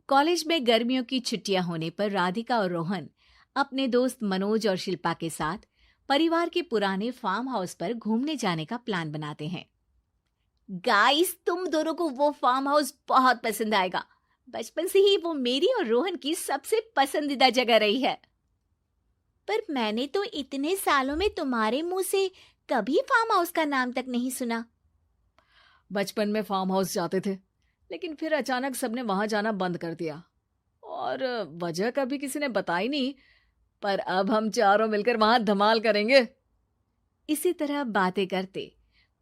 College में गर्मियों की छुट्टियां होने पर राधिका और रोहन अपने दोस्त मनोज और शिल्पा के साथ परिवार के पुराने फार्म हाउस पर घूमने जाने का प्लान बनाते हैं। गाइस, तुम दोनों को वो फार्म हाउस बहुत पसंद आएगा। बचपन से ही वो मेरी और रोहन की सबसे पसंदीदा जगह रही है। पर मैंने तो इतने सालों में तुम्हारे मुंह से कभी फार्म हाउस का नाम तक नहीं सुना। बचपन में फार्म हाउस जाते थे, लेकिन फिर अचानक सबने वहां जाना बंद कर दिया और वजह कभी किसी ने बताई नहीं। पर अब हम चारों मिलकर वहां धमाल करेंगे। इसी तरह बातें करते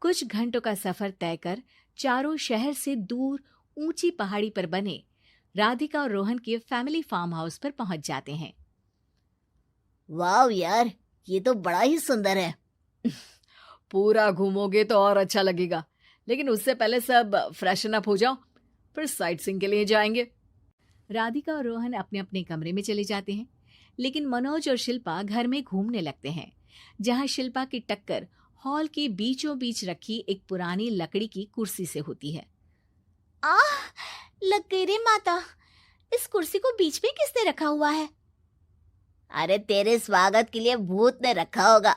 कुछ घंटों का सफर तय कर चारों शहर से दूर ऊंची पहाड़ी पर बने राधिका और रोहन के फैमिली फार्म हाउस पर पहुंच जाते हैं। वाह यार, ये तो बड़ा ही सुंदर है। पूरा घूमोगे तो और अच्छा लगेगा, लेकिन उससे पहले सब फ्रेशन अप हो जाओ, फिर साइट सीइंग के लिए जाएंगे। राधिका और रोहन अपने अपने कमरे में चले जाते हैं, लेकिन मनोज और शिल्पा घर में घूमने लगते हैं, जहां शिल्पा की टक्कर हॉल के बीचों बीच रखी एक पुरानी लकड़ी की कुर्सी से होती है। आह, लग गई रे माता, इस कुर्सी को बीच में किसने रखा हुआ है? अरे तेरे स्वागत के लिए भूत ने रखा होगा।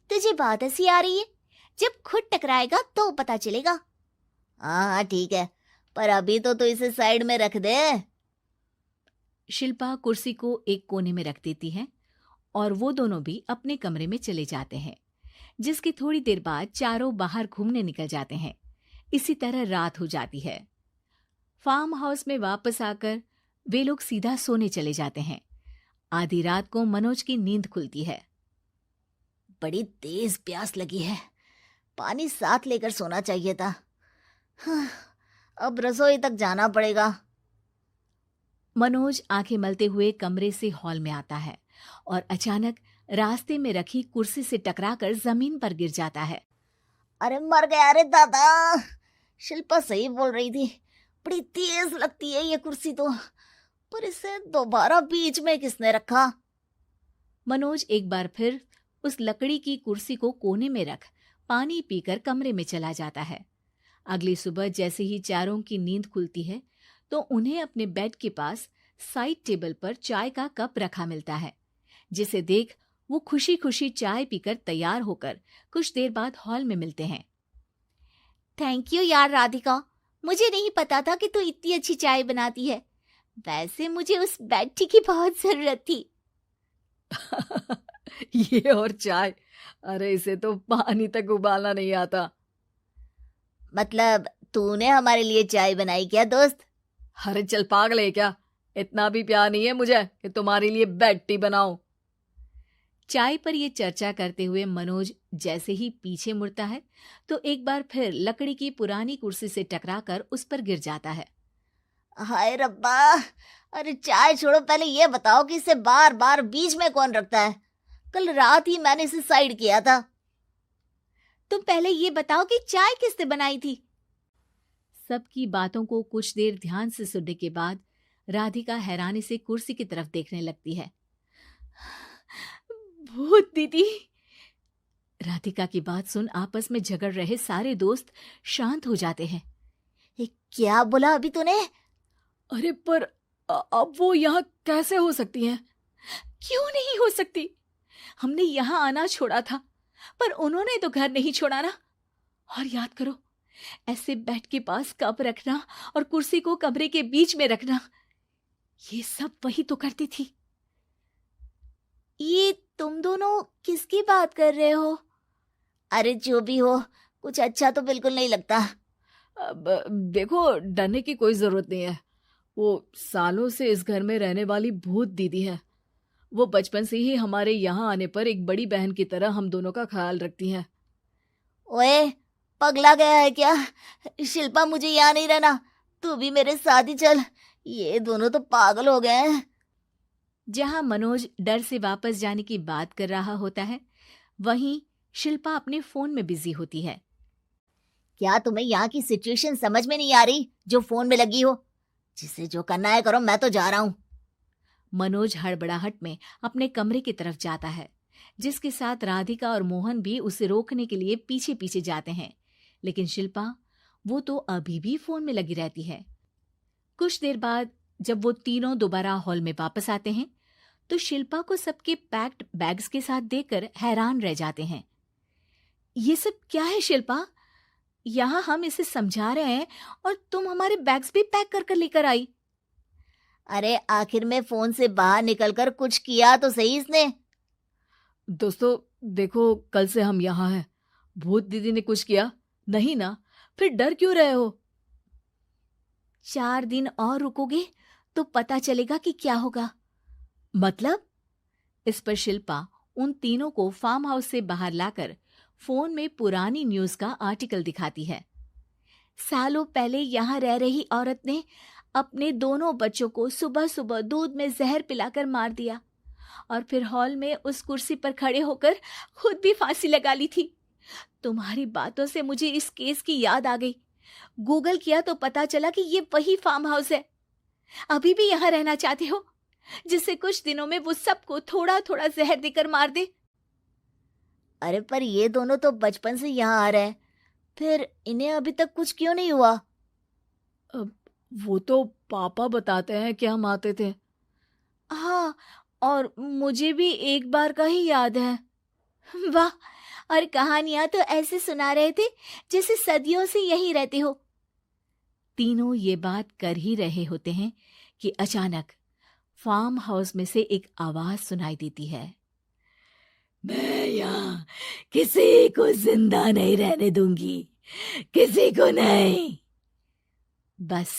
तुझे बात हंसी आ रही है? जब खुद टकराएगा तो पता चलेगा। हाँ ठीक है, पर अभी तो इसे साइड में रख दे। शिल्पा कुर्सी को एक कोने में रख देती है और वो दोनों भी अपने कमरे में चले जाते हैं, जिसकी थोड़ी देर बाद चारों बाहर घूमने निकल जाते हैं। इसी तरह रात हो जाती है। फार्म हाउस में वापस आकर वे लोग सीधा सोने चले जाते हैं। आधी रात को मनोज की नींद खुलती है। बड़ी तेज प्यास लगी है, पानी साथ लेकर सोना चाहिए था। अब रसोई तक जाना पड़ेगा। मनोज आंखें मलते हुए कमरे से हॉल में आता है और अचानक रास्ते में रखी कुर्सी से टकराकर जमीन पर गिर जाता है। अरे मर गया रे दादा। शिल्पा सही बोल रही थी, बड़ी तेज लगती है ये कुर्सी तो, पर इसे दोबारा बीच में किसने रखा? मनोज एक बार फिर उस लकड़ी की कुर्सी को कोने में रख पानी पीकर कमरे में चला जाता है। अगली सुबह जैसे ही चारों की नींद खुलती है तो उन्हें अपने बेड के पास साइड टेबल पर चाय का कप रखा मिलता है, जिसे देख वो खुशी खुशी चाय पीकर तैयार होकर कुछ देर बाद हॉल में मिलते हैं। थैंक यू यार राधिका, मुझे नहीं पता था कि तू इतनी अच्छी चाय बनाती है। वैसे मुझे उस बेड टी की बहुत जरूरत थी। ये और चाय, अरे इसे तो पानी तक उबालना नहीं आता। मतलब तूने हमारे लिए चाय बनाई क्या दोस्त? अरे चल पागल है क्या, इतना भी प्यार नहीं है मुझे कि तुम्हारे लिए बेड टी बनाऊं। चाय पर ये चर्चा करते हुए मनोज जैसे ही पीछे मुड़ता है तो एक बार फिर लकड़ी की पुरानी कुर्सी से टकराकर उस पर गिर जाता है। हाय रब्बा, अरे चाय छोड़ो, पहले ये बताओ कि इसे बार बार बीच में कौन रखता है? कल रात ही मैंने इसे साइड किया था। तुम पहले ये बताओ कि चाय किसने बनाई थी? सबकी बातों को कुछ देर ध्यान से सुनने के बाद राधिका हैरानी से कुर्सी की तरफ देखने लगती है। भूत दीदी। राधिका की बात सुन आपस में झगड़ रहे सारे दोस्त शांत हो जाते हैं। क्या बोला अभी तूने? अरे पर अब वो यहाँ कैसे हो सकती हैं? क्यों नहीं हो सकती? हमने यहाँ आना छोड़ा था, पर उन्होंने तो घर नहीं छोड़ा ना। और याद करो, ऐसे बेड के पास कप रखना और कुर्सी को कमरे के बीच में रखना, ये सब वही तो करती थी। ये तुम दोनों किसकी बात कर रहे हो? अरे जो भी हो, कुछ अच्छा तो बिल्कुल नहीं लगता। अब देखो, डरने की कोई जरूरत नहीं है। वो सालों से इस घर में रहने वाली भूत दीदी है। वो बचपन से ही हमारे यहाँ आने पर एक बड़ी बहन की तरह हम दोनों का ख्याल रखती हैं। ओए, पगला गया है क्या? शिल्पा, मुझे यहाँ नहीं रहना, तू भी मेरे साथ ही चल। ये दोनों तो पागल हो गए हैं। जहां मनोज डर से वापस जाने की बात कर रहा होता है, वहीं शिल्पा अपने फोन में बिजी होती है। क्या तुम्हें यहाँ की सिचुएशन समझ में नहीं आ रही जो फोन में लगी हो? जिसे जो करना है करो, मैं तो जा रहा हूँ। मनोज हड़बड़ाहट में अपने कमरे की तरफ जाता है, जिसके साथ राधिका और मोहन भी उसे रोकने के लिए पीछे पीछे जाते हैं। लेकिन शिल्पा वो तो अभी भी फोन में लगी रहती है। कुछ देर बाद जब वो तीनों दोबारा हॉल में वापस आते हैं तो शिल्पा को सबके पैक्ड बैग्स के साथ देखकर हैरान रह जाते हैं। ये सब क्या है शिल्पा? यहाँ हम इसे समझा रहे हैं और तुम हमारे बैग्स भी पैक कर कर लेकर आई। अरे आखिर में फोन से बाहर निकलकर कुछ किया तो सही इसने। दोस्तों देखो, कल से हम यहाँ हैं। भूत दीदी ने कुछ किया नहीं ना? फिर डर क्यों रहे हो? 4 दिन और रुकोगे तो पता चलेगा कि क्या होगा। मतलब? इस पर शिल्पा उन तीनों को फार्म हाउस से बाहर लाकर फोन में पुरानी न्यूज का आर्टिकल दिखाती है। सालों पहले यहाँ रह रही औरत ने अपने दोनों बच्चों को सुबह सुबह दूध में जहर पिलाकर मार दिया और फिर हॉल में उस कुर्सी पर खड़े होकर खुद भी फांसी लगा ली थी। तुम्हारी बातों से मुझे इस केस की याद आ गई। गूगल किया तो पता चला कि ये वही फार्म हाउस है। अभी भी यहाँ रहना चाहते हो जिससे कुछ दिनों में वो सबको थोड़ा थोड़ा जहर देकर मार दे? अरे पर ये दोनों तो बचपन से यहाँ आ रहे हैं, फिर इन्हें अभी तक कुछ क्यों नहीं हुआ? वो तो पापा बताते हैं कि हम आते थे। हाँ, और मुझे भी एक बार का ही याद है। वाह, और कहानियां तो ऐसे सुना रहे थे जैसे सदियों से यहीं रहते हो। तीनों ये बात कर ही रहे होते हैं कि अचानक फार्म हाउस में से एक आवाज सुनाई देती है। मैं यहाँ किसी को जिंदा नहीं रहने दूंगी, किसी को नहीं। बस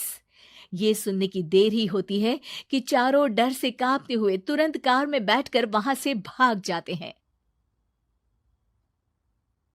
ये सुनने की देर ही होती है कि चारों डर से कांपते हुए तुरंत कार में बैठकर वहां से भाग जाते हैं।